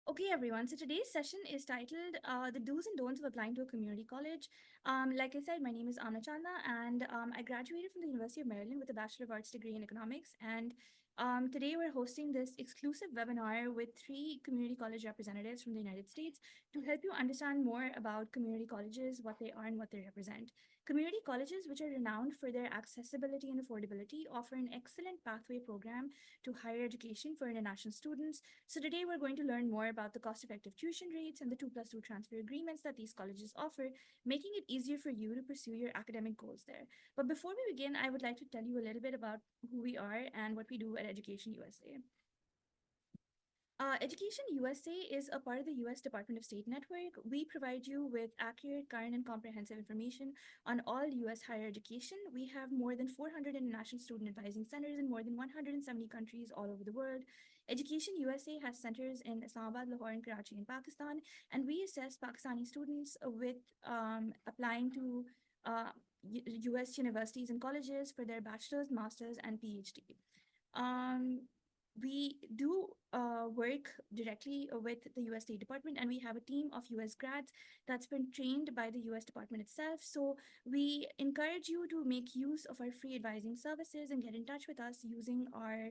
Okay, everyone. So today's session is titled The Do's and Don'ts of Applying to a Community College. Like I said, my name is Amna Chanda, and I graduated from the University of Maryland with a Bachelor of Arts degree in economics. And today we're hosting this exclusive webinar with three community college representatives from the United States to help you understand more about community colleges, what they are, and what they represent. Community colleges, which are renowned for their accessibility and affordability, offer an excellent pathway program to higher education for international students. So today we're going to learn more about the cost-effective tuition rates and the 2+2 transfer agreements that these colleges offer, making it easier for you to pursue your academic goals there. But before we begin, I would like to tell you a little bit about who we are and what we do at Education USA. Education USA is a part of the US Department of State network. We provide you with accurate, current, and comprehensive information on all US higher education. We have more than 400 international student advising centers in more than 170 countries all over the world. Education USA has centers in Islamabad, Lahore, and Karachi in Pakistan, and we assess Pakistani students with applying to US universities and colleges for their bachelor's, master's, and PhD. Um, we do work directly with the US State Department, and we have a team of US grads that's been trained by the US Department itself. So we encourage you to make use of our free advising services and get in touch with us using our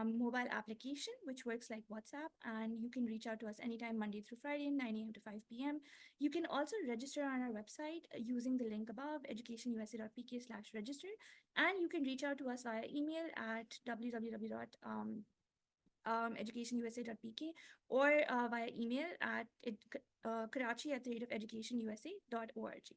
mobile application, which works like WhatsApp. And you can reach out to us anytime, Monday through Friday, 9 a.m. to 5 p.m. You can also register on our website using the link above, educationusa.pk/register. And you can reach out to us via email at www.educationusa.pk or via email at karachi@educationusa.org.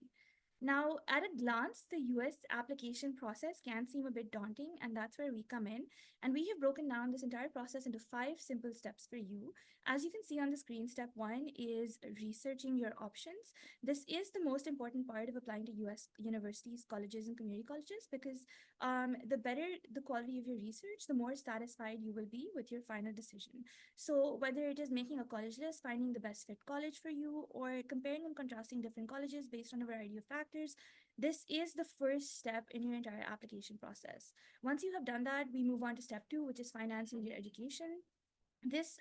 Now, at a glance, the US application process can seem a bit daunting, and that's where we come in. And we have broken down this entire process into 5 simple steps for you. As you can see on the screen, step one is researching your options. This is the most important part of applying to US universities, colleges, and community colleges because the better the quality of your research, the more satisfied you will be with your final decision. So, whether it is making a college list, finding the best fit college for you, or comparing and contrasting different colleges based on a variety of factors, this is the first step in your entire application process. Once you have done that, we move on to step two, which is financing your education. This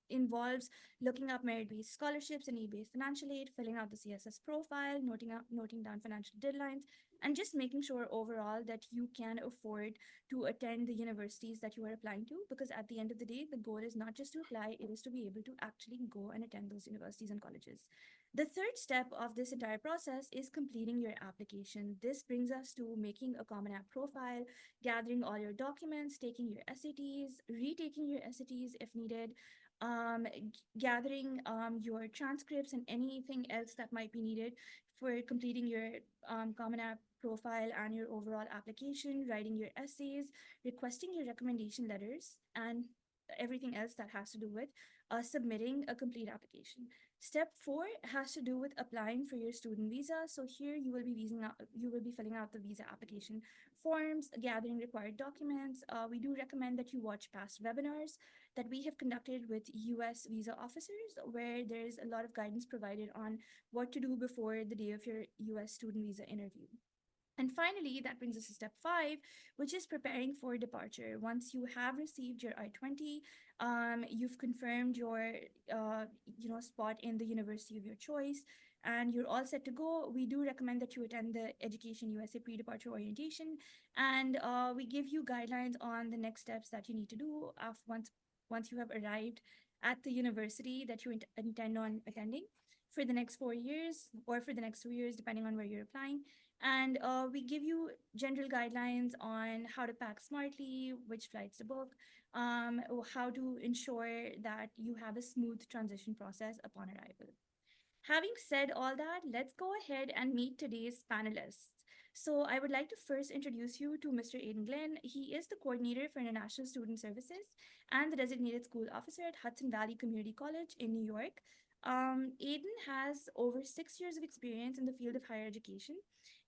involves looking up merit-based scholarships and need-based financial aid, filling out the CSS profile, noting down financial deadlines, and just making sure overall that you can afford to attend the universities that you are applying to. Because at the end of the day, the goal is not just to apply; it is to be able to actually go and attend those universities and colleges. The third step of this entire process is completing your application. This brings us to making a Common App profile, gathering all your documents, taking your SATs, retaking your SATs if needed, gathering your transcripts and anything else that might be needed for completing your Common App profile and your overall application, writing your essays, requesting your recommendation letters, and everything else that has to do with submitting a complete application. Step four has to do with applying for your student visa. So here you will be filling out the visa application forms, gathering required documents. We do recommend that you watch past webinars that we have conducted with US visa officers, where there's a lot of guidance provided on what to do before the day of your US student visa interview. And finally, that brings us to step five, which is preparing for departure. Once you have received your I-20, you've confirmed your, spot in the university of your choice, and you're all set to go. We do recommend that you attend the Education USA pre-departure orientation, and we give you guidelines on the next steps that you need to do once you have arrived at the university that you intend on attending for the next 4 years or for the next 2 years, depending on where you're applying. And we give you general guidelines on how to pack smartly, which flights to book, how to ensure that you have a smooth transition process upon arrival. Having said all that, let's go ahead and meet today's panelists. So I would like to first introduce you to Mr. Aidan Glenn. He is the coordinator for International Student Services and the designated school officer at Hudson Valley Community College in New York. Aidan has over 6 years of experience in the field of higher education,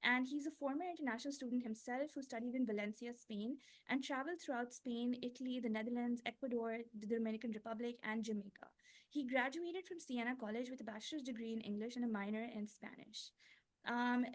and he's a former international student himself who studied in Valencia, Spain, and traveled throughout Spain, Italy, the Netherlands, Ecuador, the Dominican Republic, and Jamaica. He graduated from Siena College with a bachelor's degree in English and a minor in Spanish.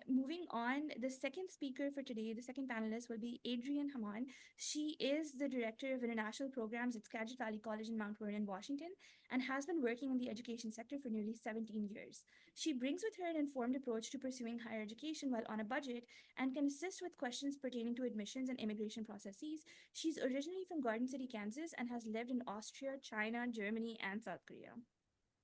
Moving on, the second speaker for today, the second panelist will be Adrienne Haman. She is the Director of International Programs at Skagit Valley College in Mount Vernon, Washington, and has been working in the education sector for nearly 17 years. She brings with her an informed approach to pursuing higher education while on a budget and can assist with questions pertaining to admissions and immigration processes. She's originally from Garden City, Kansas, and has lived in Austria, China, Germany, and South Korea.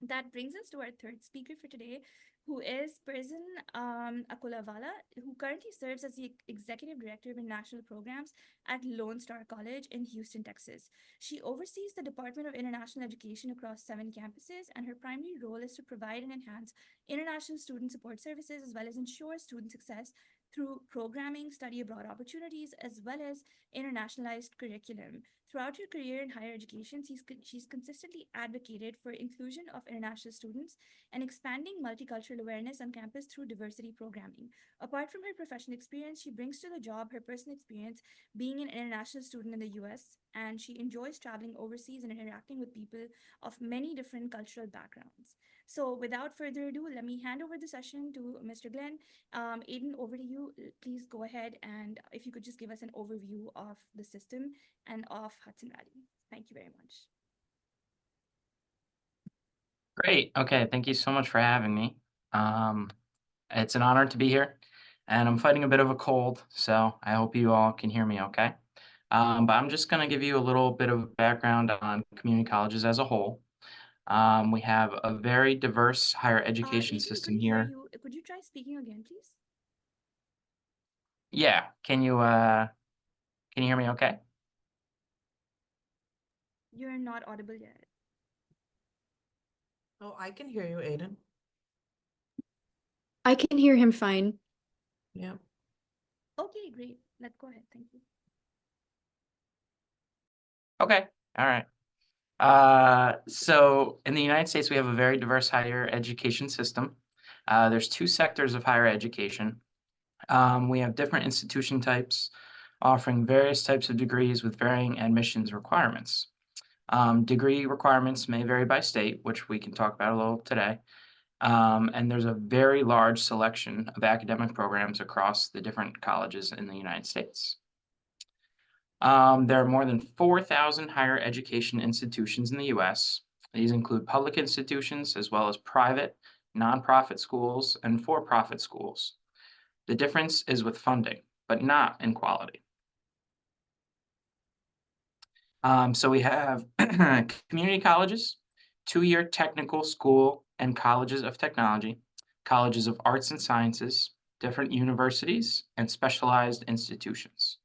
That brings us to our third speaker for today, who is Prison Akulavala, who currently serves as the Executive Director of International Programs at Lone Star College in Houston, Texas. She oversees the Department of International Education across 7 campuses, and her primary role is to provide and enhance international student support services as well as ensure student success through programming, study abroad opportunities, as well as internationalized curriculum. Throughout her career in higher education, she's consistently advocated for inclusion of international students and expanding multicultural awareness on campus through diversity programming. Apart from her professional experience, she brings to the job her personal experience being an international student in the US, and she enjoys traveling overseas and interacting with people of many different cultural backgrounds. So, without further ado, let me hand over the session to Mr. Glenn. Aiden, over to you. Please go ahead and if you could just give us an overview of the system and of Hudson Valley. Thank you very much. Great. Okay. Thank you so much for having me. It's an honor to be here, and I'm fighting a bit of a cold, so I hope you all can hear me okay. But I'm just going to give you a little bit of background on community colleges as a whole. We have a very diverse higher education Aiden, we system couldn't hear here. you. Could you try speaking again, please? Yeah. Can you hear me okay? You're not audible yet. Oh, I can hear you, Aiden. I can hear him fine. Yeah. Okay, great. Let's go ahead. Thank you. Okay. All right. So in the United States, we have a very diverse higher education system. There's 2 sectors of higher education. We have different institution types offering various types of degrees with varying admissions requirements. Degree requirements may vary by state, which we can talk about a little today. And there's a very large selection of academic programs across the different colleges in the United States. There are more than 4,000 higher education institutions in the U.S. These include public institutions as well as private, nonprofit schools, and for-profit schools. The difference is with funding, but not in quality. So we have community colleges, 2-year technical school and colleges of technology, colleges of arts and sciences, different universities, and specialized institutions.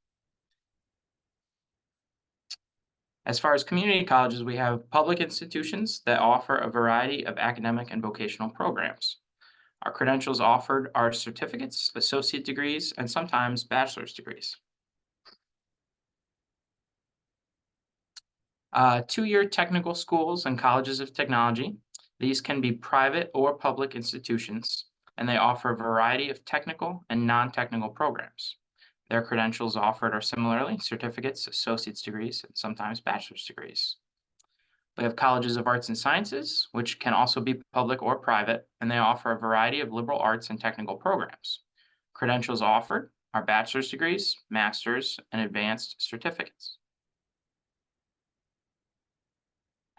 As far as community colleges, we have public institutions that offer a variety of academic and vocational programs. Our credentials offered are certificates, associate degrees, and sometimes bachelor's degrees. 2-year technical schools and colleges of technology. These can be private or public institutions, and they offer a variety of technical and non-technical programs. Their credentials offered are similarly certificates, associate's degrees, and sometimes bachelor's degrees. We have colleges of arts and sciences, which can also be public or private, and they offer a variety of liberal arts and technical programs. Credentials offered are bachelor's degrees, master's, and advanced certificates.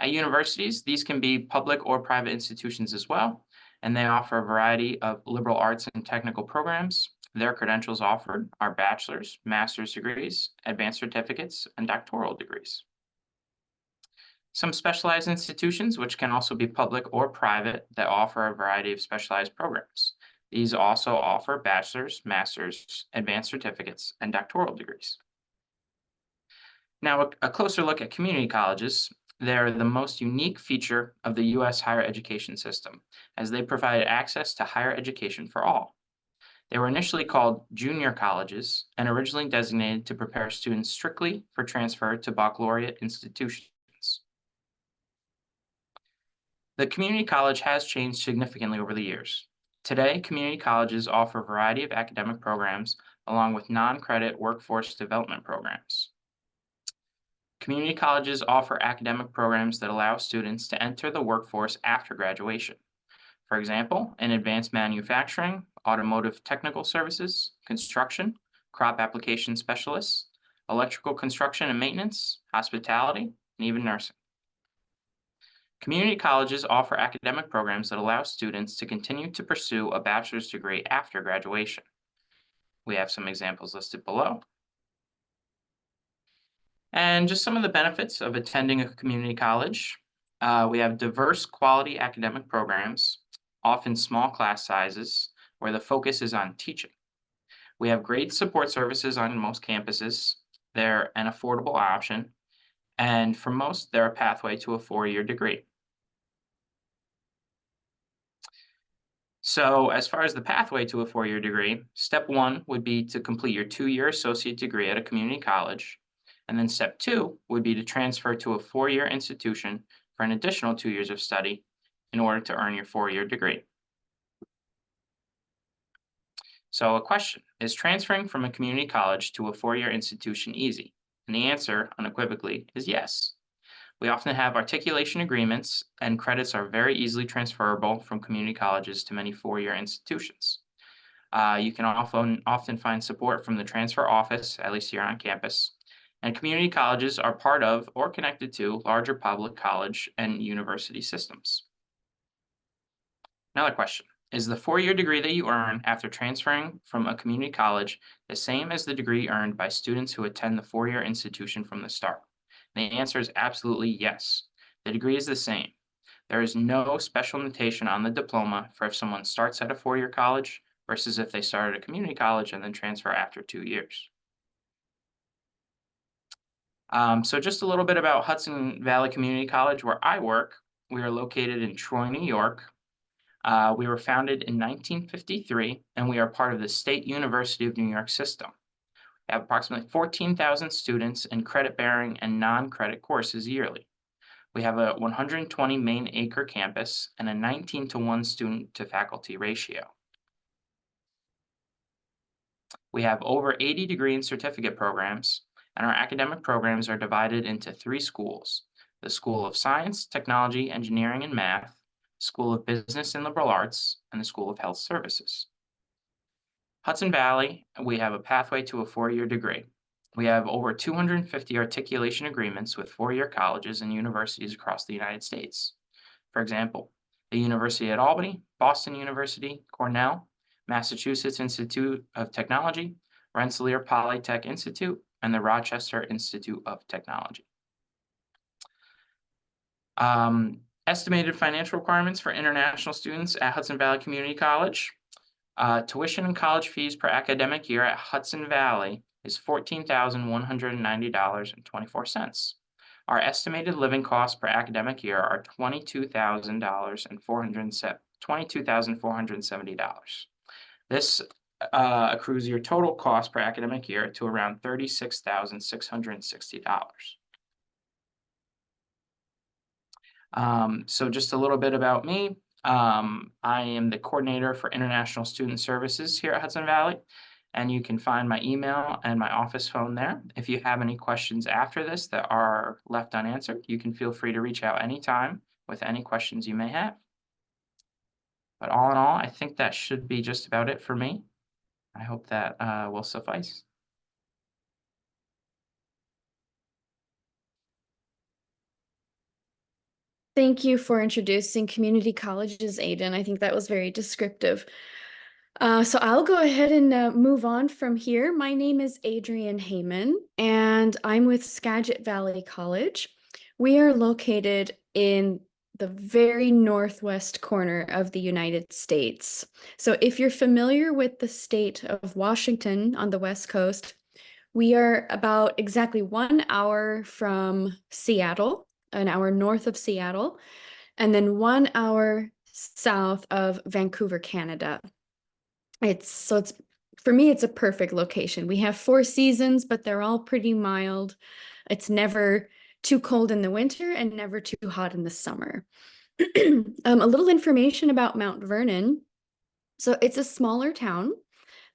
At universities, these can be public or private institutions as well, and they offer a variety of liberal arts and technical programs. Their credentials offered are bachelor's, master's degrees, advanced certificates, and doctoral degrees. Some specialized institutions, which can also be public or private, that offer a variety of specialized programs. These also offer bachelor's, master's, advanced certificates, and doctoral degrees. Now, a closer look at community colleges. They're the most unique feature of the U.S. higher education system, as they provide access to higher education for all. They were initially called junior colleges and originally designated to prepare students strictly for transfer to baccalaureate institutions. The community college has changed significantly over the years. Today, community colleges offer a variety of academic programs along with non-credit workforce development programs. Community colleges offer academic programs that allow students to enter the workforce after graduation. For example, in advanced manufacturing automotive technical services, construction, crop application specialists, electrical construction and maintenance, hospitality, and even nursing. Community colleges offer academic programs that allow students to continue to pursue a bachelor's degree after graduation. We have some examples listed below. And just some of the benefits of attending a community college. We have diverse quality academic programs, often small class sizes, where the focus is on teaching. We have great support services on most campuses. They're an affordable option. And for most, they're a pathway to a 4-year degree. So as far as the pathway to a 4-year degree, step 1 would be to complete your 2-year associate degree at a community college. And then step 2 would be to transfer to a 4-year institution for an additional 2 years of study in order to earn your 4-year degree. So a question, is transferring from a community college to a 4-year institution easy? And the answer unequivocally is yes. We often have articulation agreements, and credits are very easily transferable from community colleges to many 4-year institutions. You can often find support from the transfer office, at least here on campus. And community colleges are part of or connected to larger public college and university systems. Another question, is the 4-year degree that you earn after transferring from a community college the same as the degree earned by students who attend the 4-year institution from the start? And the answer is absolutely yes. The degree is the same. There is no special notation on the diploma for if someone starts at a 4-year college versus if they start at a community college and then transfer after 2 years. So just a little bit about Hudson Valley Community College, where I work. We are located in Troy, New York. We were founded in 1953, and we are part of the State University of New York system. We have approximately 14,000 students in credit-bearing and non-credit courses yearly. We have a 120 main acre campus and a 19-to-1 student-to-faculty ratio. We have over 80 degree and certificate programs, and our academic programs are divided into 3 schools: the School of Science, Technology, Engineering, and Math, School of Business and Liberal Arts, and the School of Health Services. Hudson Valley, we have a pathway to a 4-year degree. We have over 250 articulation agreements with 4-year colleges and universities across the United States. For example, the University at Albany, Boston University, Cornell, Massachusetts Institute of Technology, Rensselaer Polytech Institute, and the Rochester Institute of Technology. Estimated financial requirements for international students at Hudson Valley Community College. Tuition and college fees per academic year at Hudson Valley is $14,190.24. Our estimated living costs per academic year are $22,470. This accrues your total cost per academic year to around $36,660. So just a little bit about me. I am the coordinator for international student services here at Hudson Valley, and you can find my email and my office phone there. If you have any questions after this that are left unanswered, you can feel free to reach out anytime with any questions you may have. But all in all, I think that should be just about it for me. I hope that will suffice. Thank you for introducing community colleges, Aiden. I think that was very descriptive. So I'll go ahead and move on from here. My name is Adrienne Heyman, and I'm with Skagit Valley College. We are located in the very northwest corner of the United States. So if you're familiar with the state of Washington on the West Coast, we are about exactly 1 hour from Seattle, an hour north of Seattle, and then 1 hour south of Vancouver, Canada. For me, it's a perfect location. We have 4 seasons, but they're all pretty mild. It's never too cold in the winter and never too hot in the summer. A little information about Mount Vernon. So it's a smaller town.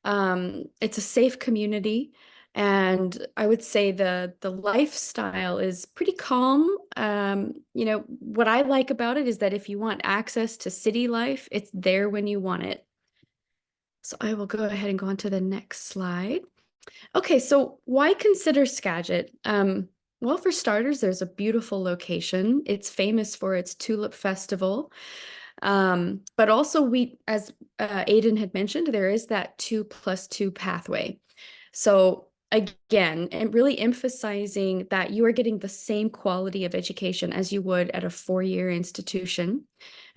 It's a safe community. And I would say the lifestyle is pretty calm. What I like about it is that if you want access to city life, it's there when you want it. So I will go ahead and go on to the next slide. Okay, so why consider Skagit? Well, for starters, there's a beautiful location. It's famous for its Tulip Festival. But also as Aiden had mentioned, there is that 2+2 pathway. So again, and really emphasizing that you are getting the same quality of education as you would at a 4-year institution.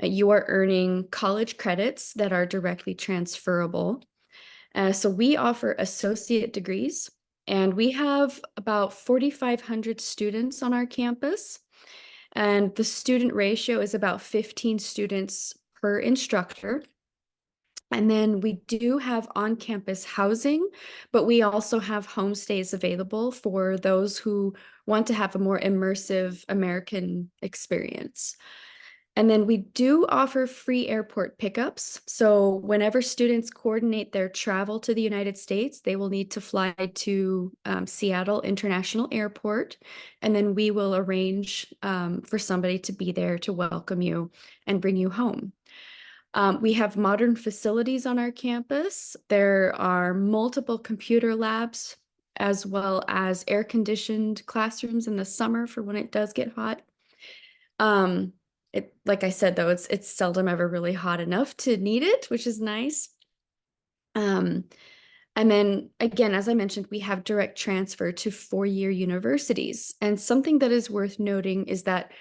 You are earning college credits that are directly transferable. So we offer associate degrees, and we have about 4,500 students on our campus. And the student ratio is about 15 students per instructor. And then we do have on-campus housing, but we also have homestays available for those who want to have a more immersive American experience. And then we do offer free airport pickups. So whenever students coordinate their travel to the United States, they will need to fly to Seattle International Airport. And then we will arrange for somebody to be there to welcome you and bring you home. We have modern facilities on our campus. There are multiple computer labs, as well as air-conditioned classrooms in the summer for when it does get hot. Like I said, though, it's seldom ever really hot enough to need it, which is nice. And then again, as I mentioned, we have direct transfer to 4-year universities. And something that is worth noting is that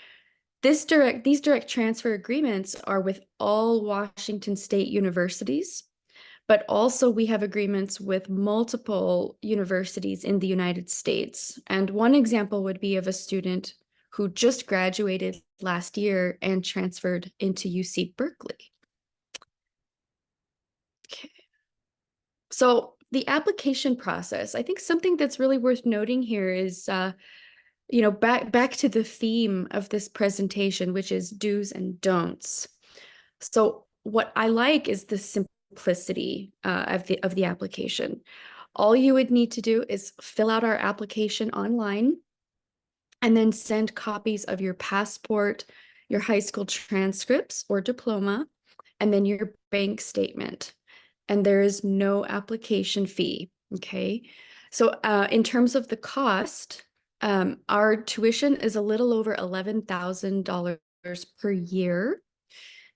these direct transfer agreements are with all Washington State universities, but also we have agreements with multiple universities in the United States. And one example would be of a student who just graduated last year and transferred into UC Berkeley. Okay. So the application process, I think something that's really worth noting here is back to the theme of this presentation, which is do's and don'ts. So what I like is the simplicity of the application. All you would need to do is fill out our application online and then send copies of your passport, your high school transcripts or diploma, and then your bank statement. And there is no application fee, okay? So in terms of the cost, our tuition is a little over $11,000 per year.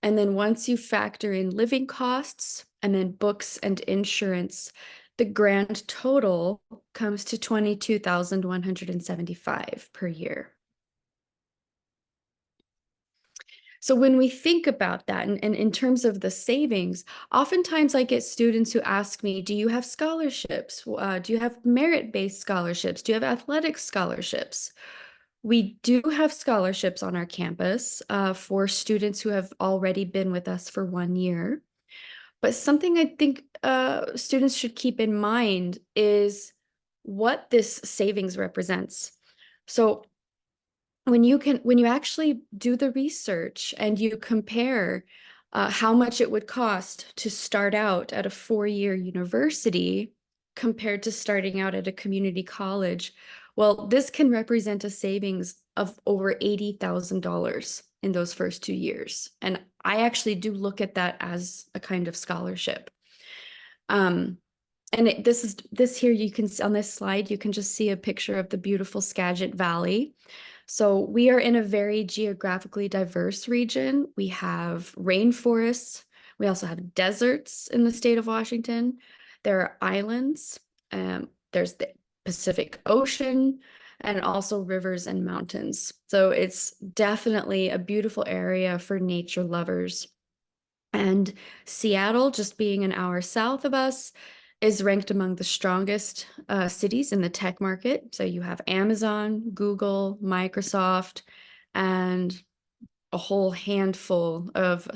And then once you factor in living costs and then books and insurance, the grand total comes to $22,175 per year. So when we think about that, and in terms of the savings, oftentimes I get students who ask me, do you have scholarships? Do you have merit-based scholarships? Do you have athletic scholarships? We do have scholarships on our campus for students who have already been with us for 1 year. But something I think students should keep in mind is what this savings represents. So when you actually do the research and you compare how much it would cost to start out at a 4-year university compared to starting out at a community college, well, this can represent a savings of over $80,000 in those first 2 years. And I actually do look at that as a kind of scholarship. And this here, you can on this slide, you can just see a picture of the beautiful Skagit Valley. So we are in a very geographically diverse region. We have rainforests. We also have deserts in the state of Washington. There are islands. There's the Pacific Ocean and also rivers and mountains. So it's definitely a beautiful area for nature lovers. And Seattle, just being an hour south of us, is ranked among the strongest cities in the tech market. So you have Amazon, Google, Microsoft, and a whole handful of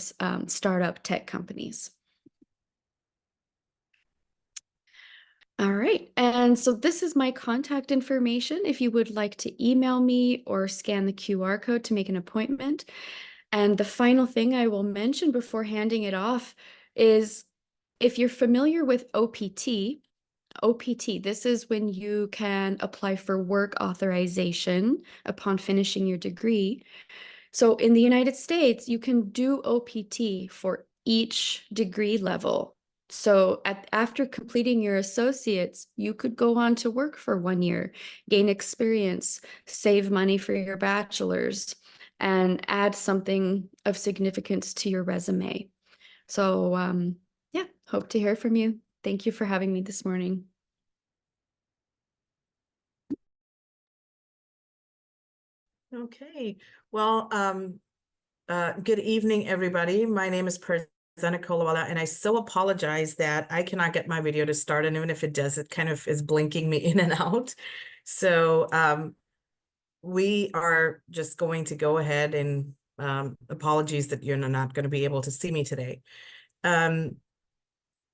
startup tech companies. All right, and so this is my contact information if you would like to email me or scan the QR code to make an appointment. And the final thing I will mention before handing it off is if you're familiar with OPT, this is when you can apply for work authorization upon finishing your degree. So in the United States, you can do OPT for each degree level. So after completing your associates, you could go on to work for 1 year, gain experience, save money for your bachelor's, and add something of significance to your resume. So yeah, hope to hear from you. Thank you for having me this morning. Okay. Well, good evening, everybody. My name is Presena Kolawala, and I so apologize that I cannot get my video to start, and even if it does, it kind of is blinking me in and out. So we are just going to go ahead and apologies that you're not going to be able to see me today.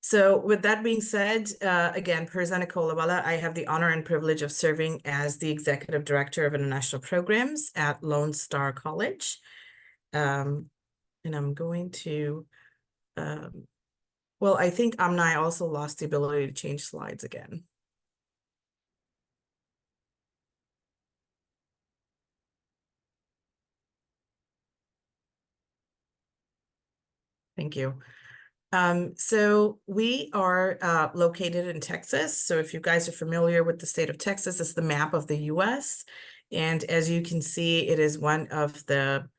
So with that being said, again, Presena Kolawala, I have the honor and privilege of serving as the Executive Director of International Programs at Lone Star College. And I'm going to, well, I think Amnai also lost the ability to change slides again. Thank you. So we are located in Texas. So if you guys are familiar with the state of Texas, it's the map of the US. And as you can see, it is one of the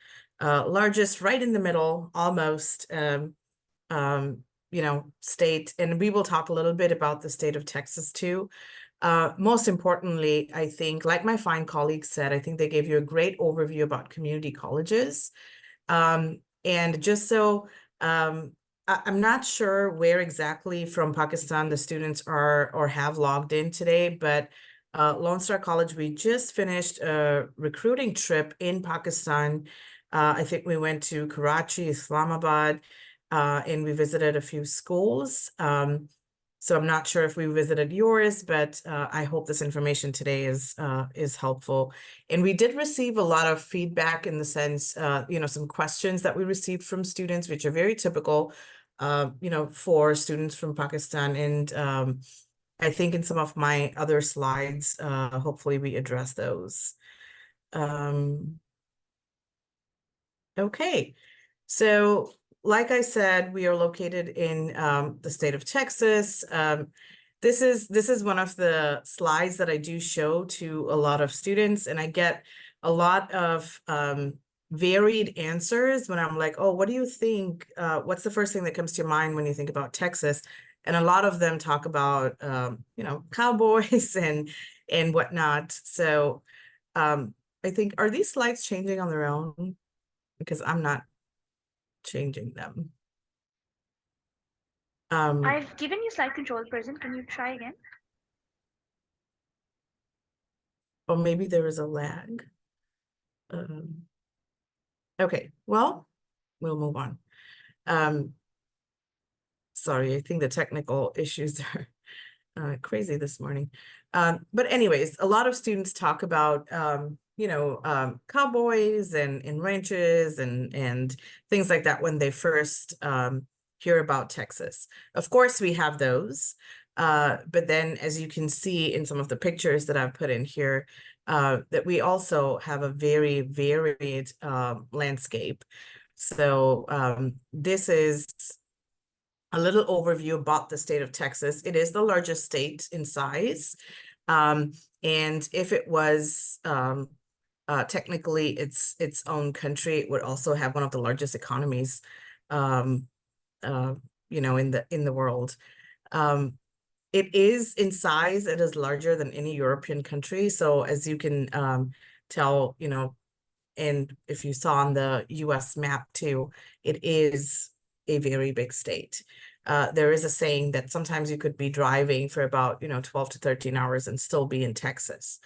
largest, right in the middle, almost, you know, state. And we will talk a little bit about the state of Texas too. Most importantly, I think, like my fine colleagues said, I think they gave you a great overview about community colleges. And just so I'm not sure where exactly from Pakistan the students are or have logged in today, but Lone Star College, we just finished a recruiting trip in Pakistan. I think we went to Karachi, Islamabad, and we visited a few schools. So I'm not sure if we visited yours, but I hope this information today is helpful. And we did receive a lot of feedback in the sense, you know, some questions that we received from students, which are very typical, you know, for students from Pakistan. And I think in some of my other slides, hopefully we address those. Okay, so like I said, we are located in the state of Texas. This is one of the slides that I do show to a lot of students, and I get a lot of varied answers when I'm like, oh, what do you think? What's the first thing that comes to your mind when you think about Texas? And a lot of them talk about, you know, cowboys and whatnot. So I think, are these slides changing on their own? Because I'm not changing them. I've given you slide control, Present. Can you try again? Or maybe there is a lag. Okay, well, we'll move on. Sorry, I think the technical issues are crazy this morning. But anyways, a lot of students talk about, you know, cowboys and ranches and things like that when they first hear about Texas. Of course, we have those. But then, as you can see in some of the pictures that I've put in here, that we also have a very varied landscape. So this is a little overview about the state of Texas. It is the largest state in size. And if it was technically its own country, it would also have one of the largest economies, you know, in the world. It is in size, it is larger than any European country. So as you can tell, you know, and if you saw on the US map too, it is a very big state. There is a saying that sometimes you could be driving for about, you know, 12 to 13 hours and still be in Texas.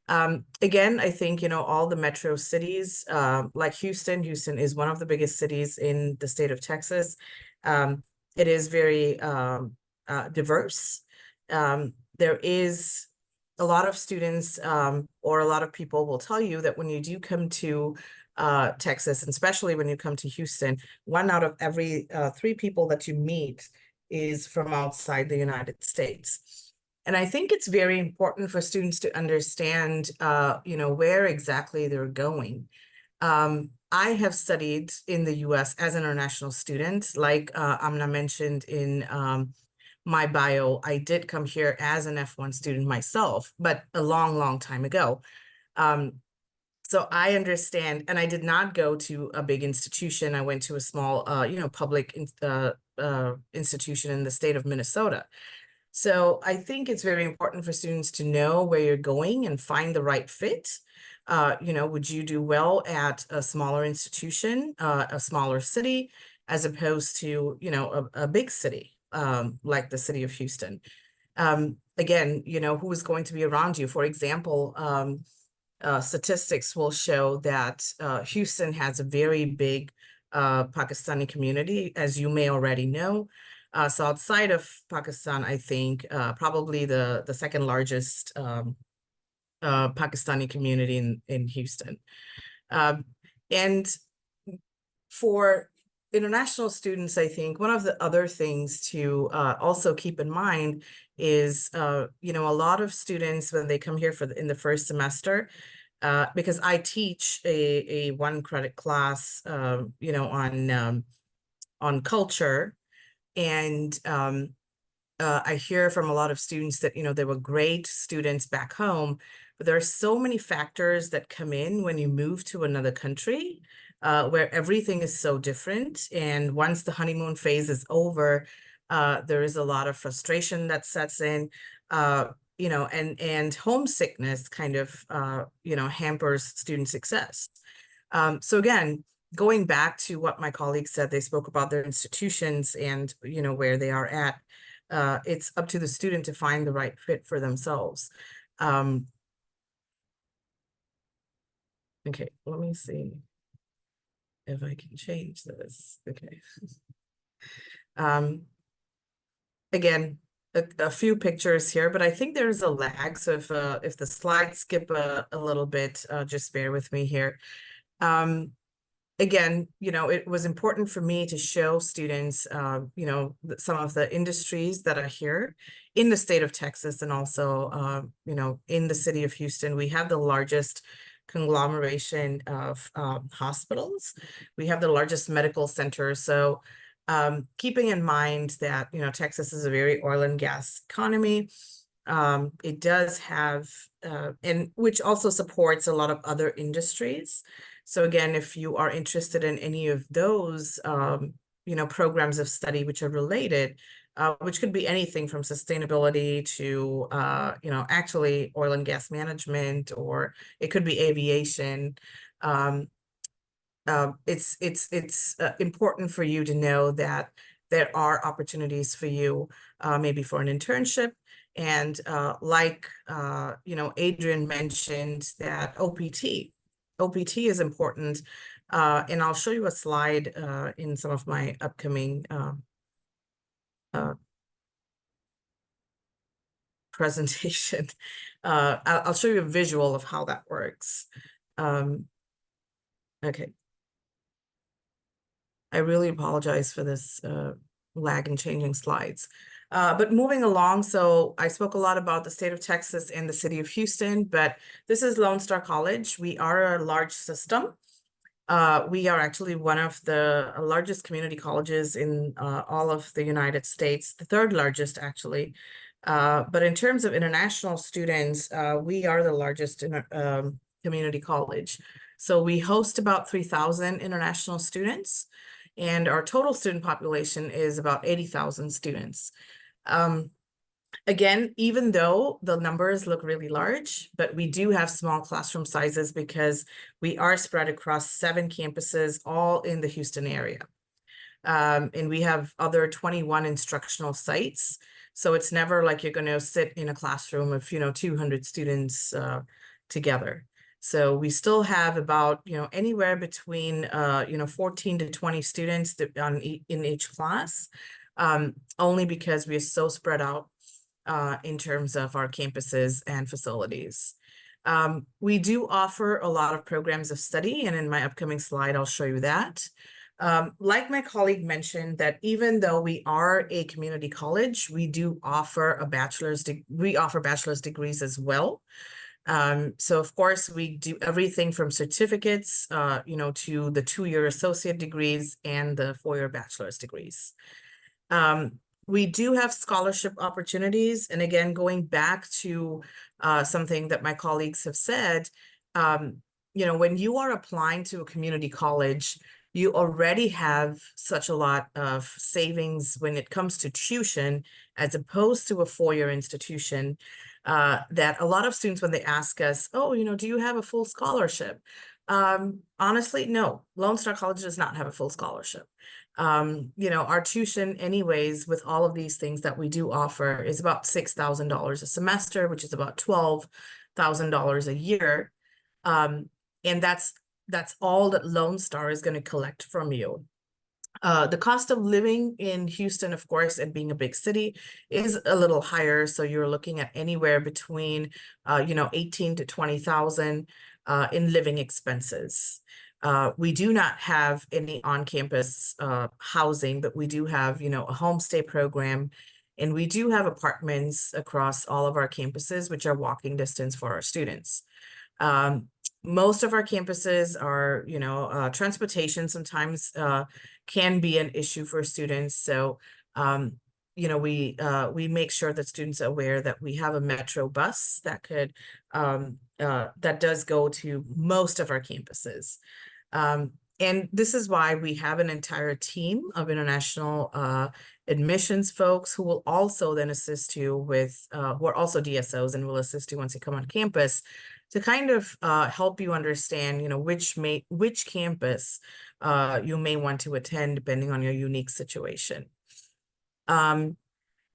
Again, I think, you know, all the metro cities, like Houston is one of the biggest cities in the state of Texas. It is very diverse. There is a lot of students or a lot of people will tell you that when you do come to Texas, and especially when you come to Houston, 1 out of every 3 people that you meet is from outside the United States. And I think it's very important for students to understand, you know, where exactly they're going. I have studied in the US as an international student, like Amna mentioned in my bio. I did come here as an F1 student myself, but a long, long time ago. So I understand, and I did not go to a big institution. I went to a small, public institution in the state of Minnesota. So I think it's very important for students to know where you're going and find the right fit. Would you do well at a smaller institution, a smaller city, as opposed to, a big city, like the city of Houston? Again, who is going to be around you? For example, statistics will show that Houston has a very big Pakistani community, as you may already know. So outside of Pakistan, I think probably the second largest Pakistani community in Houston. And for international students, I think one of the other things to also keep in mind is, a lot of students when they come here in the first semester, because I teach a 1-credit class, on culture, and I hear from a lot of students that, they were great students back home, but there are so many factors that come in when you move to another country, where everything is so different. And once the honeymoon phase is over, there is a lot of frustration that sets in, and homesickness kind of, hampers student success. So again, going back to what my colleagues said, they spoke about their institutions and, where they are at. It's up to the student to find the right fit for themselves. Okay, let me see if I can change this. Okay. Again, a few pictures here, but I think there's a lag. So if the slides skip a little bit, just bear with me here. Again, it was important for me to show students, some of the industries that are here in the state of Texas, and also, in the city of Houston. We have the largest conglomeration of hospitals. We have the largest medical center. So keeping in mind that, Texas is a very oil and gas economy, it does have, and which also supports a lot of other industries. So again, if you are interested in any of those, programs of study which are related, which could be anything from sustainability to, actually oil and gas management, or it could be aviation. It's important for you to know that there are opportunities for you, maybe for an internship. And Adrian mentioned that OPT is important. And I'll show you a slide in some of my upcoming presentation. I'll show you a visual of how that works. Okay. I really apologize for this lag in changing slides. But moving along, so I spoke a lot about the state of Texas and the city of Houston, but this is Lone Star College. We are a large system. We are actually one of the largest community colleges in all of the United States, the third largest actually. But in terms of international students, we are the largest community college. So we host about 3,000 international students, and our total student population is about 80,000 students. Again, even though the numbers look really large, but we do have small classroom sizes because we are spread across 7 campuses, all in the Houston area. And we have other 21 instructional sites. So it's never like you're going to sit in a classroom of, 200 students together. So we still have about, anywhere between, 14 to 20 students in each class, only because we are so spread out in terms of our campuses and facilities. We do offer a lot of programs of study, and in my upcoming slide, I'll show you that. Like my colleague mentioned, that even though we are a community college, we do offer we offer bachelor's degrees as well. So of course we do everything from certificates, to the 2-year associate degrees and the 4-year bachelor's degrees. We do have scholarship opportunities. And again, going back to something that my colleagues have said, when you are applying to a community college, you already have such a lot of savings when it comes to tuition, as opposed to a 4-year institution, that a lot of students, when they ask us, oh, do you have a full scholarship? Honestly, no, Lone Star College does not have a full scholarship. Our tuition anyways, with all of these things that we do offer, is about $6,000 a semester, which is about $12,000 a year. And that's all that Lone Star is going to collect from you. The cost of living in Houston, of course, and being a big city, is a little higher. So you're looking at anywhere between, 18 to 20,000 in living expenses. We do not have any on-campus housing, but we do have, a homestay program, and we do have apartments across all of our campuses, which are walking distance for our students. Most of our campuses are, transportation sometimes can be an issue for students. So, we make sure that students are aware that we have a metro bus that could, that does go to most of our campuses. And this is why we have an entire team of international admissions folks who will also then assist you with, who are also DSOs and will assist you once you come on campus, to kind of help you understand, which campus you may want to attend depending on your unique situation.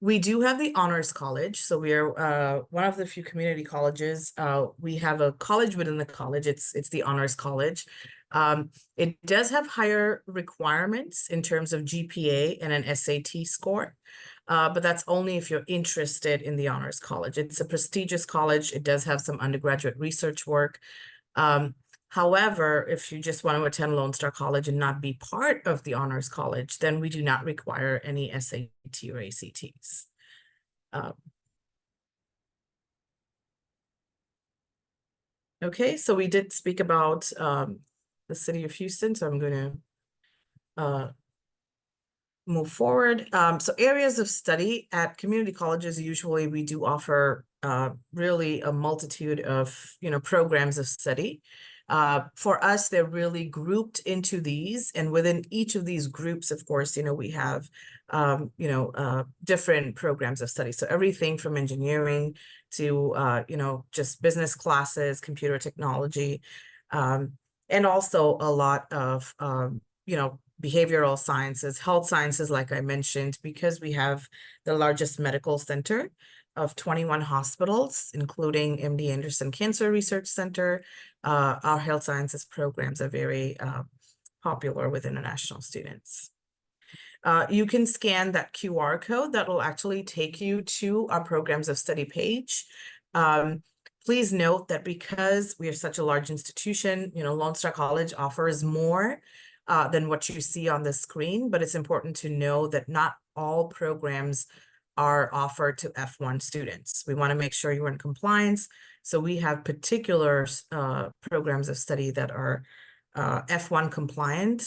We do have the Honors College. So we are one of the few community colleges. We have a college within the college. It's the Honors College. It does have higher requirements in terms of GPA and an SAT score. But that's only if you're interested in the Honors College. It's a prestigious college. It does have some undergraduate research work. However, if you just want to attend Lone Star College and not be part of the Honors College, then we do not require any SAT or ACTs. Okay, so we did speak about the city of Houston, so I'm going to move forward. So areas of study at community colleges, usually we do offer really a multitude of, programs of study. For us, they're really grouped into these, and within each of these groups, of course, we have, different programs of study. So everything from engineering to, just business classes, computer technology, and also a lot of, behavioral sciences, health sciences, like I mentioned, because we have the largest medical center of 21 hospitals, including MD Anderson Cancer Research Center. Our health sciences programs are very popular with international students. You can scan that QR code that will actually take you to our programs of study page. Please note that because we are such a large institution, Lone Star College offers more than what you see on the screen, but it's important to know that not all programs are offered to F1 students. We want to make sure you're in compliance. So we have particular programs of study that are F1 compliant.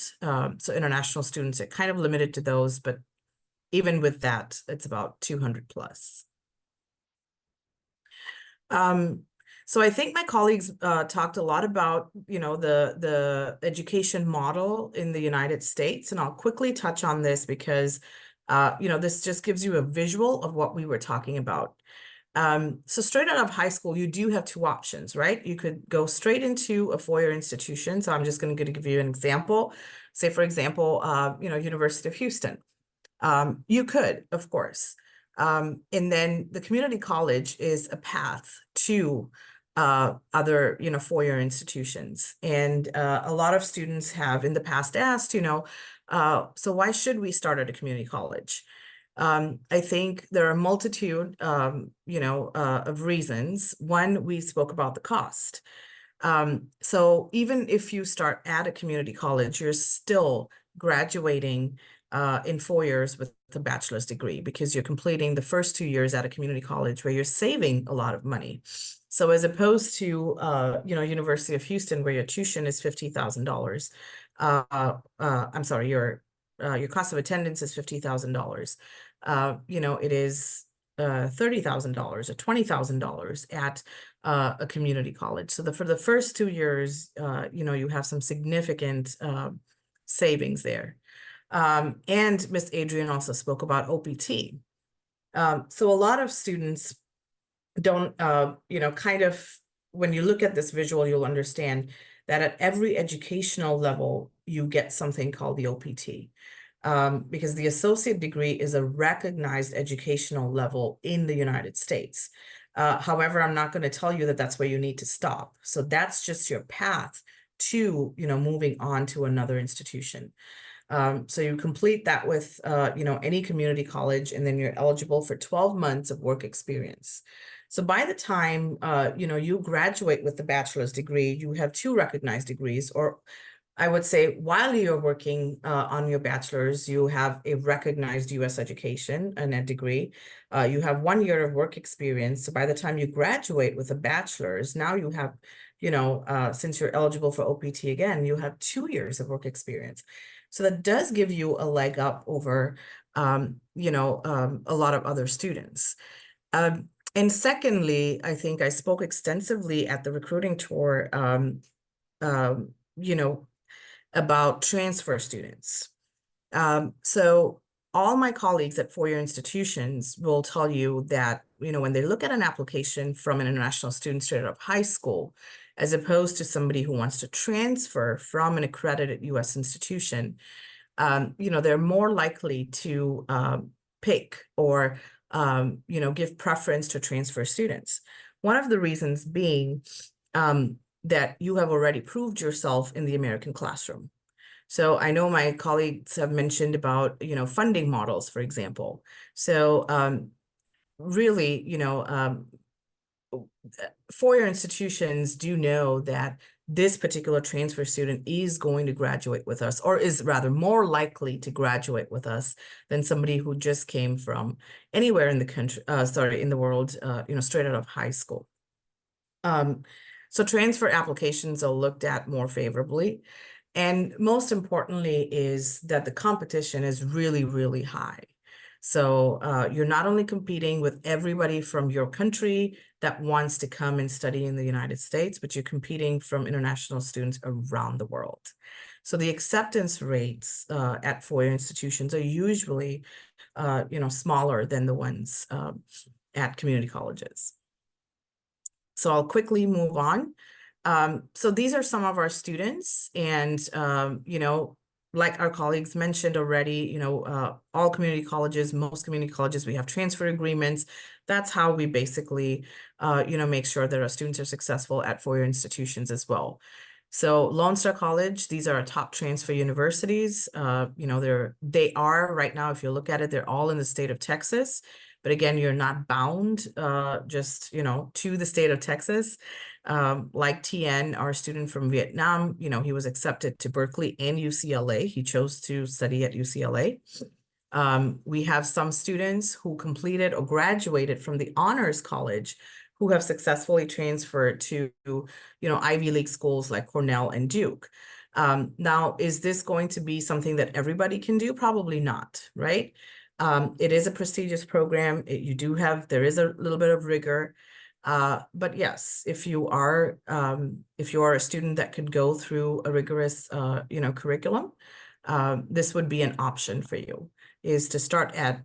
So international students are kind of limited to those, but even with that, it's about 200 plus. So I think my colleagues talked a lot about, the education model in the United States, and I'll quickly touch on this because, this just gives you a visual of what we were talking about. So straight out of high school, you do have two options, right? You could go straight into a 4-year institution. So I'm just going to give you an example. Say, for example, University of Houston. You could, of course. And then the community college is a path to other, 4-year institutions. And a lot of students have in the past asked, so why should we start at a community college? I think there are a multitude, of reasons. One, we spoke about the cost. So even if you start at a community college, you're still graduating in 4 years with a bachelor's degree, because you're completing the first 2 years at a community college where you're saving a lot of money. So as opposed to, University of Houston, where your tuition is $50,000, I'm sorry, your cost of attendance is $50,000. It is $30,000 or $20,000 at a community college. So for the first 2 years, you have some significant savings there. And Miss Adrian also spoke about OPT. So a lot of students don't, kind of, when you look at this visual, you'll understand that at every educational level, you get something called the OPT. Because the associate degree is a recognized educational level in the United States. However, I'm not going to tell you that that's where you need to stop. So that's just your path to, moving on to another institution. So you complete that with, any community college, and then you're eligible for 12 months of work experience. So by the time, you graduate with the bachelor's degree, you have 2 recognized degrees, or I would say while you're working on your bachelor's, you have a recognized U.S. education and a degree. You have 1 year of work experience. So by the time you graduate with a bachelor's, now you have, since you're eligible for OPT again, you have 2 years of work experience. So that does give you a leg up over, a lot of other students. And secondly, I think I spoke extensively at the recruiting tour, about transfer students. So all my colleagues at four-year institutions will tell you that, when they look at an application from an international student straight out of high school, as opposed to somebody who wants to transfer from an accredited U.S. institution, they're more likely to pick or, give preference to transfer students. One of the reasons being that you have already proved yourself in the American classroom. So I know my colleagues have mentioned about, funding models, for example. So really, four-year institutions do know that this particular transfer student is going to graduate with us, or is rather more likely to graduate with us than somebody who just came from anywhere in the country, in the world, straight out of high school. So transfer applications are looked at more favorably. And most importantly is that the competition is really, really high. So you're not only competing with everybody from your country that wants to come and study in the United States, but you're competing from international students around the world. So the acceptance rates at four-year institutions are usually, smaller than the ones at community colleges. So I'll quickly move on. So these are some of our students, and, like our colleagues mentioned already, all community colleges, most community colleges, we have transfer agreements. That's how we basically, make sure that our students are successful at four-year institutions as well. So Lone Star College, these are our top transfer universities. They are right now, if you look at it, they're all in the state of Texas. But again, you're not bound just, to the state of Texas. Like TN, our student from Vietnam, he was accepted to Berkeley and UCLA. He chose to study at UCLA. We have some students who completed or graduated from the Honors College who have successfully transferred to, Ivy League schools like Cornell and Duke. Now, is this going to be something that everybody can do? Probably not, right? It is a prestigious program. There is a little bit of rigor. But yes, if you are a student that could go through a rigorous, curriculum, this would be an option for you, is to start at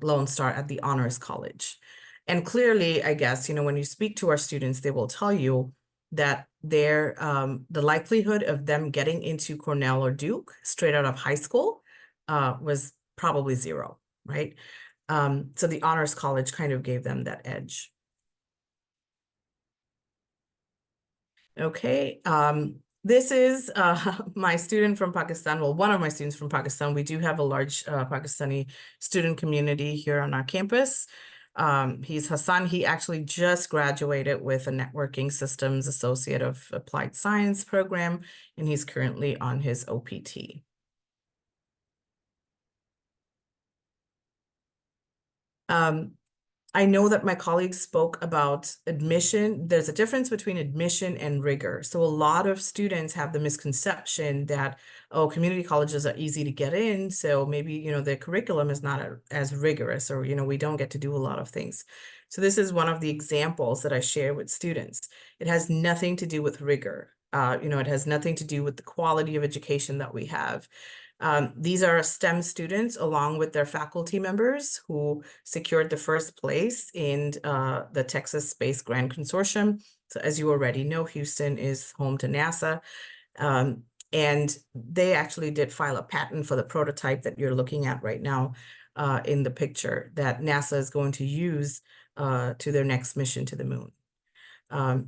Lone Star at the Honors College. And clearly, I guess, when you speak to our students, they will tell you that the likelihood of them getting into Cornell or Duke straight out of high school was probably zero, right? So the Honors College kind of gave them that edge. Okay, this is my student from Pakistan. Well, one of my students from Pakistan. We do have a large Pakistani student community here on our campus. He's Hassan. He actually just graduated with a Networking Systems Associate of Applied Science program, and he's currently on his OPT. I know that my colleagues spoke about admission. There's a difference between admission and rigor. So a lot of students have the misconception that, oh, community colleges are easy to get in. So maybe, the curriculum is not as rigorous, or, we don't get to do a lot of things. So this is one of the examples that I share with students. It has nothing to do with rigor. It has nothing to do with the quality of education that we have. These are STEM students along with their faculty members who secured the first place in the Texas Space Grant Consortium. So as you already know, Houston is home to NASA. And they actually did file a patent for the prototype that you're looking at right now in the picture that NASA is going to use to their next mission to the moon.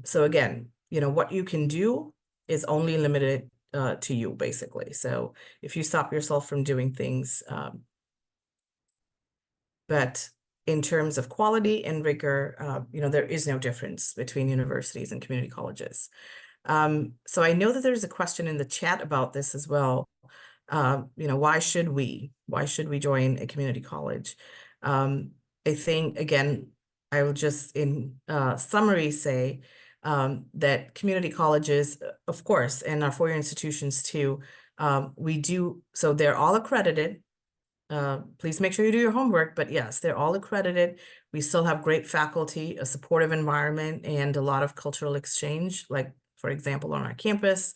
So again, what you can do is only limited to you, basically. So if you stop yourself from doing things, but in terms of quality and rigor, there is no difference between universities and community colleges. So I know that there's a question in the chat about this as well. Why should we join a community college? I think, again, I will just in summary say that community colleges, of course, and our four-year institutions too, so they're all accredited. Please make sure you do your homework, but yes, they're all accredited. We still have great faculty, a supportive environment, and a lot of cultural exchange, like, for example, on our campus.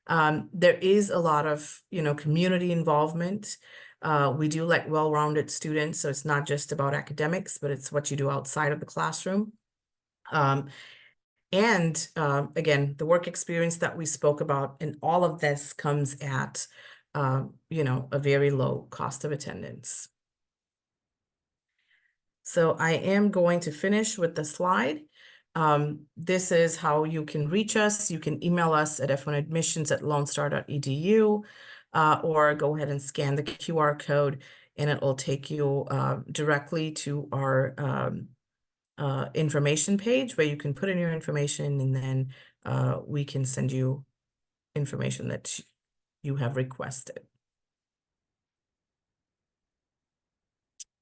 There is a lot of, community involvement. We do like well-rounded students, so it's not just about academics, but it's what you do outside of the classroom. And again, the work experience that we spoke about, and all of this comes at, a very low cost of attendance. So I am going to finish with the slide. This is how you can reach us. You can email us at f1admissions@lonestar.edu, or go ahead and scan the QR code, and it will take you directly to our information page where you can put in your information, and then we can send you information that you have requested.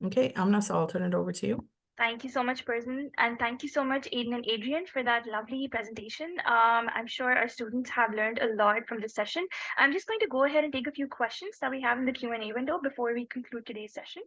Okay, Amna, so I'll turn it over to you. Thank you so much, Person, and thank you so much, Aiden and Adrian, for that lovely presentation. I'm sure our students have learned a lot from this session. I'm just going to go ahead and take a few questions that we have in the Q&A window before we conclude today's session.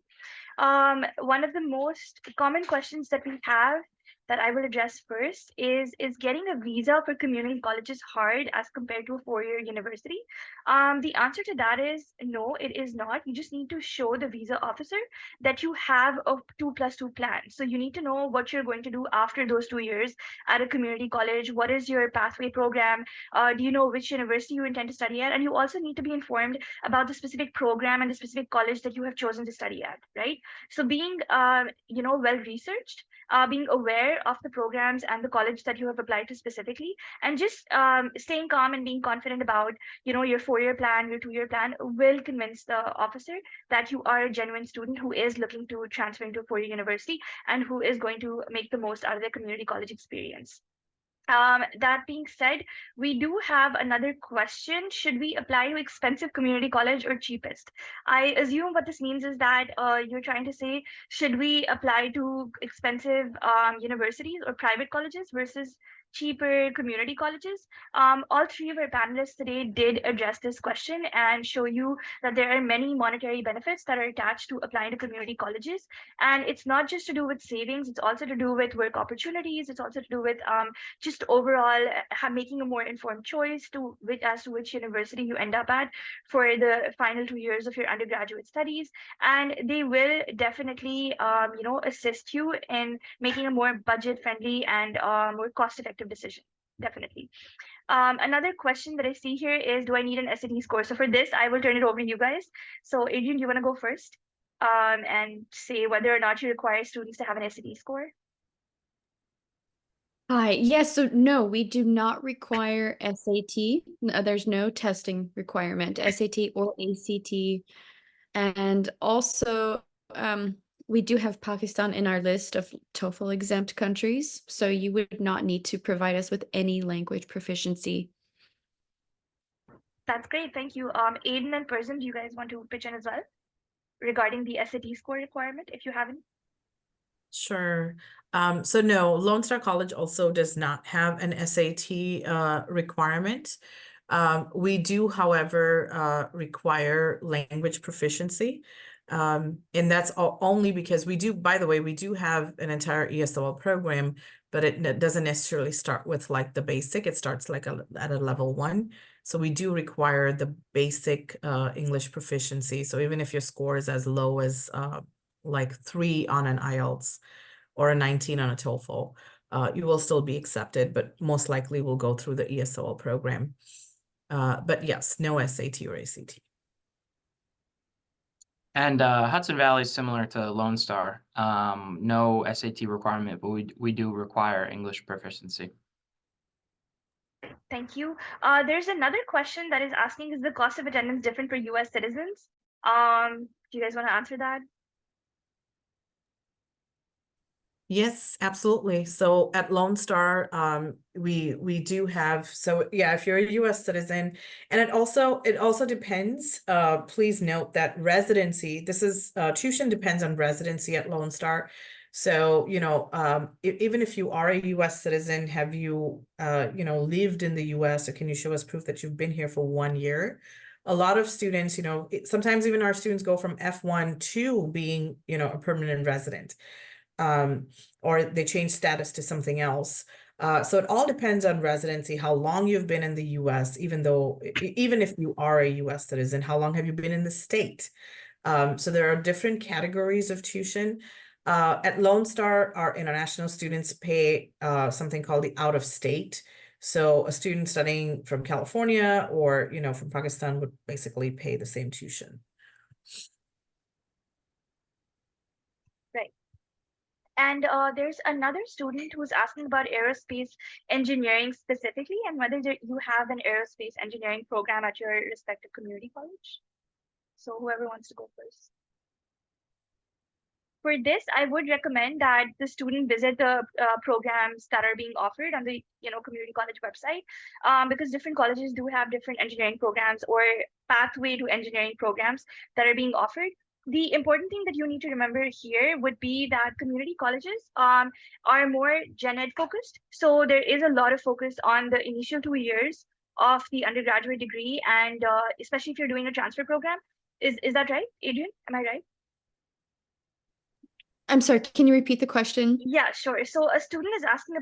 One of the most common questions that we have that I will address first is getting a visa for community colleges hard as compared to a four-year university? The answer to that is no, it is not. You just need to show the visa officer that you have a 2+2 plan. So you need to know what you're going to do after those 2 years at a community college. What is your pathway program? Do you know which university you intend to study at? And you also need to be informed about the specific program and the specific college that you have chosen to study at, right? So being, well researched, being aware of the programs and the college that you have applied to specifically, and just staying calm and being confident about, your four-year plan, your two-year plan will convince the officer that you are a genuine student who is looking to transfer into a four-year university and who is going to make the most out of their community college experience. That being said, we do have another question. Should we apply to expensive community college or cheapest? I assume what this means is that you're trying to say, should we apply to expensive universities or private colleges versus cheaper community colleges? All three of our panelists today did address this question and show you that there are many monetary benefits that are attached to applying to community colleges. And it's not just to do with savings, it's also to do with work opportunities. It's also to do with just overall making a more informed choice as to which university you end up at for the final 2 years of your undergraduate studies. And they will definitely, assist you in making a more budget-friendly and more cost-effective decision. Definitely. Another question that I see here is, do I need an SAT score? So for this, I will turn it over to you guys. So Adrian, do you want to go first and say whether or not you require students to have an SAT score? Hi, yes, so no, we do not require SAT. There's no testing requirement, SAT or ACT. And also, we do have Pakistan in our list of TOEFL exempt countries, so you would not need to provide us with any language proficiency. That's great, thank you. Aiden and Person, do you guys want to pitch in as well regarding the SAT score requirement if you haven't? Sure. So no, Lone Star College also does not have an SAT requirement. We do, however, require language proficiency. And that's only because we do, by the way, we do have an entire ESOL program, but it doesn't necessarily start with like the basic. It starts like at a level 1. So we do require the basic English proficiency. So even if your score is as low as like 3 on an IELTS or a 19 on a TOEFL, you will still be accepted, but most likely will go through the ESOL program. But yes, no SAT or ACT. And Hudson Valley is similar to Lone Star. No SAT requirement, but we do require English proficiency. Thank you. There's another question that is asking, is the cost of attendance different for US citizens? Do you guys want to answer that? Yes, absolutely. So at Lone Star, we do have, so yeah, if you're a US citizen, and it also depends, please note that residency, this is tuition depends on residency at Lone Star. So, you know, even if you are a US citizen, have you you know, lived in the US, or can you show us proof that you've been here for 1 year? A lot of students, you know, sometimes even our students go from F1 to being, you know, a permanent resident. Or they change status to something else. So it all depends on residency, how long you've been in the US, even if you are a US citizen, how long have you been in the state? So there are different categories of tuition. At Lone Star, our international students pay something called the out of state. So a student studying from California or, you know, from Pakistan would basically pay the same tuition. And there's another student who's asking about aerospace engineering specifically, and whether you have an aerospace engineering program at your respective community college. So whoever wants to go first. For this, I would recommend that the student visit the programs that are being offered on the community college website, because different colleges do have different engineering programs or pathway to engineering programs that are being offered. The important thing that you need to remember here would be that community colleges are more gen ed focused. So there is a lot of focus on the initial 2 years of the undergraduate degree, and especially if you're doing a transfer program. Is that right, Adrian? Am I right? I'm sorry, can you repeat the question? Yeah, sure. So a student is asking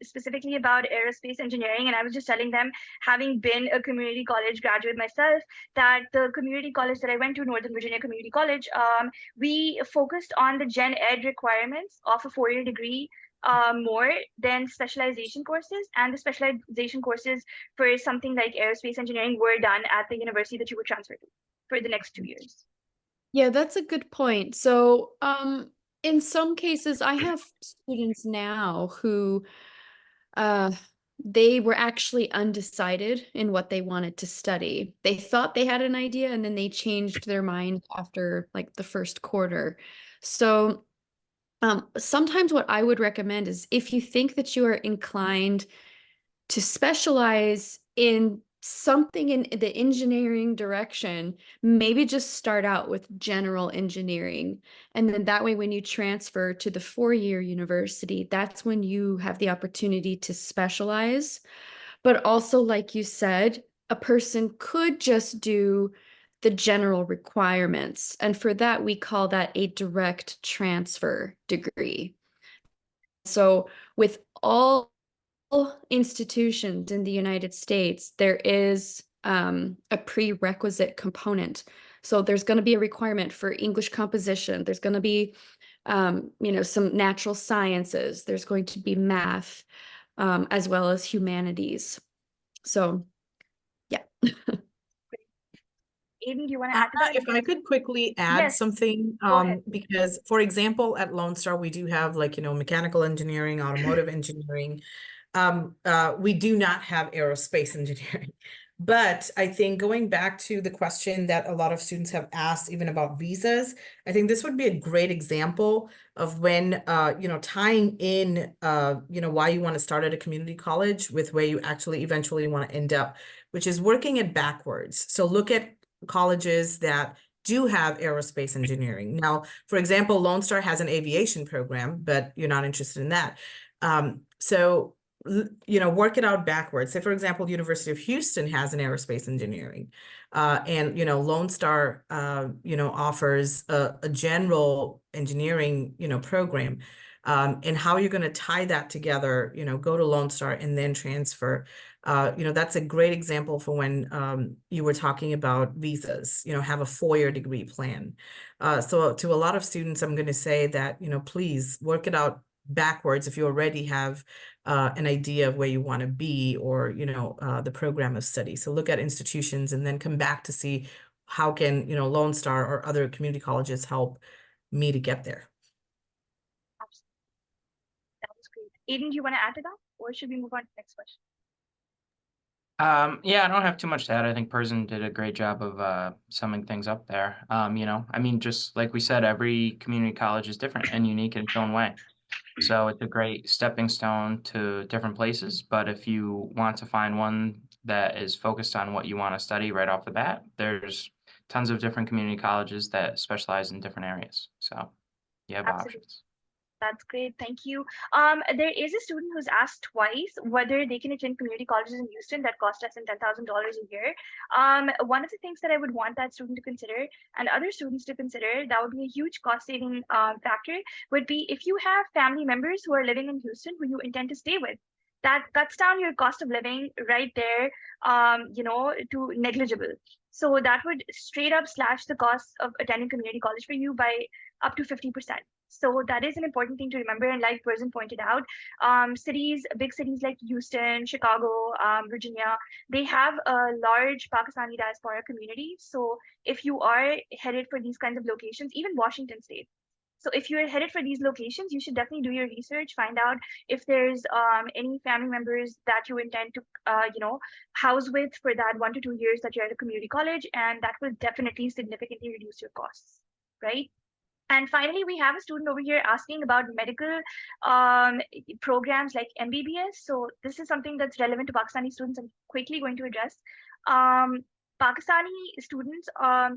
specifically about aerospace engineering, and I was just telling them, having been a community college graduate myself, that the community college that I went to, Northern Virginia Community College, we focused on the gen ed requirements of a 4-year degree more than specialization courses, and the specialization courses for something like aerospace engineering were done at the university that you would transfer to for the next 2 years. Yeah, that's a good point. So, in some cases, I have students now who they were actually undecided in what they wanted to study. They thought they had an idea, and then they changed their mind after like the first quarter. So sometimes what I would recommend is, if you think that you are inclined to specialize in something in the engineering direction, maybe just start out with general engineering. And then that way, when you transfer to the 4-year university, that's when you have the opportunity to specialize. But also, like you said, a person could just do the general requirements. And for that, we call that a direct transfer degree. So with all institutions in the United States, there is a prerequisite component. So there's going to be a requirement for English composition. There's going to be, some natural sciences. There's going to be math, as well as humanities. So, yeah. Aiden, do you want to add to that? If I could quickly add Yes, something, go ahead. because for example, at Lone Star, we do have like, mechanical engineering, automotive engineering. We do not have aerospace engineering. But I think going back to the question that a lot of students have asked, even about visas, I think this would be a great example of when, tying in, why you want to start at a community college with where you actually eventually want to end up, which is working it backwards. So look at colleges that do have aerospace engineering. Now, for example, Lone Star has an aviation program, but you're not interested in that. So, you know, work it out backwards. Say, for example, University of Houston has an aerospace engineering, and, you know, Lone Star, you know, offers a general engineering, you know, program. And how you're going to tie that together, you know, go to Lone Star and then transfer. You know, that's a great example for when you were talking about visas, you know, have a 4-year degree plan. So to a lot of students, I'm going to say that, you know, please work it out backwards if you already have an idea of where you want to be, or, you know, the program of study. So look at institutions and then come back to see how can, you know, Lone Star or other community colleges help me to get there. That was great. Aiden, do you want to add to that, or should we move on to the next question? Yeah, I don't have too much to add. I think Person did a great job of summing things up there. You know, I mean, just like we said, every community college is different and unique in its own way. So it's a great stepping stone to different places. But if you want to find one that is focused on what you want to study right off the bat, there's tons of different community colleges that specialize in different areas. So you have Absolutely. options. That's great. Thank you. There is a student who's asked twice whether they can attend community colleges in Houston that cost less than $10,000 a year. One of the things that I would want that student to consider, and other students to consider, that would be a huge cost saving factor, would be if you have family members who are living in Houston who you intend to stay with. That cuts down your cost of living right there, you know, to negligible. So that would straight up slash the cost of attending community college for you by up to 50%. So that is an important thing to remember. And like Person pointed out, big cities like Houston, Chicago, Virginia, they have a large Pakistani diaspora community. So if you are headed for these kinds of locations, even Washington State. So if you're headed for these locations, you should definitely do your research, find out if there's any family members that you intend to, you know, house with for that 1 to 2 years that you're at a community college, and that will definitely significantly reduce your costs, right? And finally, we have a student over here asking about medical programs like MBBS. So this is something that's relevant to Pakistani students. I'm quickly going to address. Pakistani students,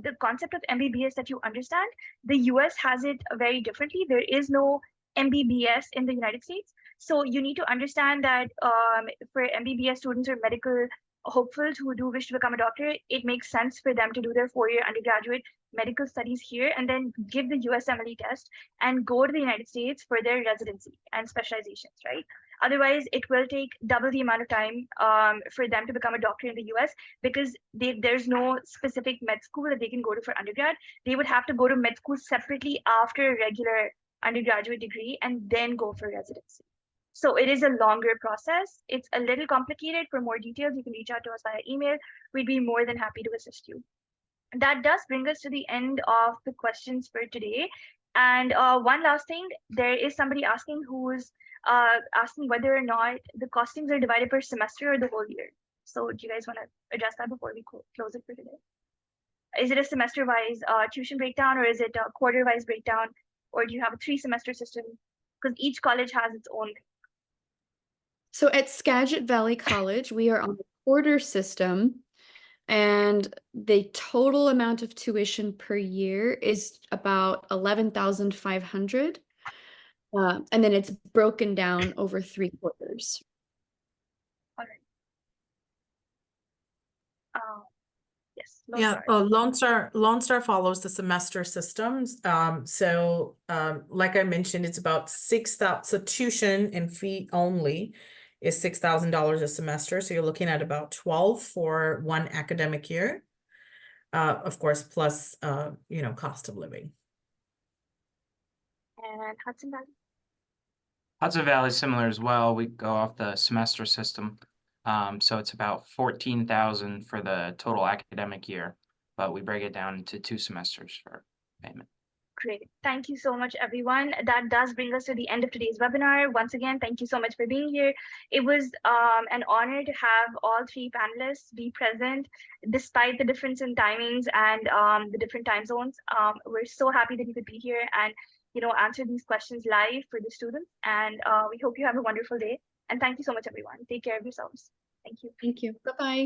the concept of MBBS that you understand, the US has it very differently. There is no MBBS in the United States. So you need to understand that for MBBS students or medical hopefuls who do wish to become a doctor, it makes sense for them to do their 4-year undergraduate medical studies here and then give the USMLE test and go to the United States for their residency and specializations, right? Otherwise, it will take double the amount of time for them to become a doctor in the US because there's no specific med school that they can go to for undergrad. They would have to go to med school separately after a regular undergraduate degree and then go for residency. So it is a longer process. It's a little complicated. For more details, you can reach out to us via email. We'd be more than happy to assist you. That does bring us to the end of the questions for today. And one last thing, there is somebody asking who's asking whether or not the costings are divided per semester or the whole year. So do you guys want to address that before we close it for today? Is it a semester-wise tuition breakdown, or is it a quarter-wise breakdown, or do you have a 3-semester system? Because each college has its own. So at Skagit Valley College, we are on the quarter system, and the total amount of tuition per year is about $11,500. And then it's broken down over 3 quarters. All right. Yes. Yeah, Lone Star follows the semester systems. Like I mentioned, it's about 6,000. So tuition and fee only is $6,000 a semester. So you're looking at about 12 for one academic year. Of course, plus you know, cost of living. And Hudson Valley? Hudson Valley is similar as well. We go off the semester system. So it's about 14,000 for the total academic year, but we break it down into 2 semesters for payment. Great. Thank you so much, everyone. That does bring us to the end of today's webinar. Once again, thank you so much for being here. It was an honor to have all 3 panelists be present, despite the difference in timings and the different time zones. We're so happy that you could be here and, you know, answer these questions live for the students. And we hope you have a wonderful day. And thank you so much, everyone. Take care of yourselves. Thank you. Thank you. Bye-bye.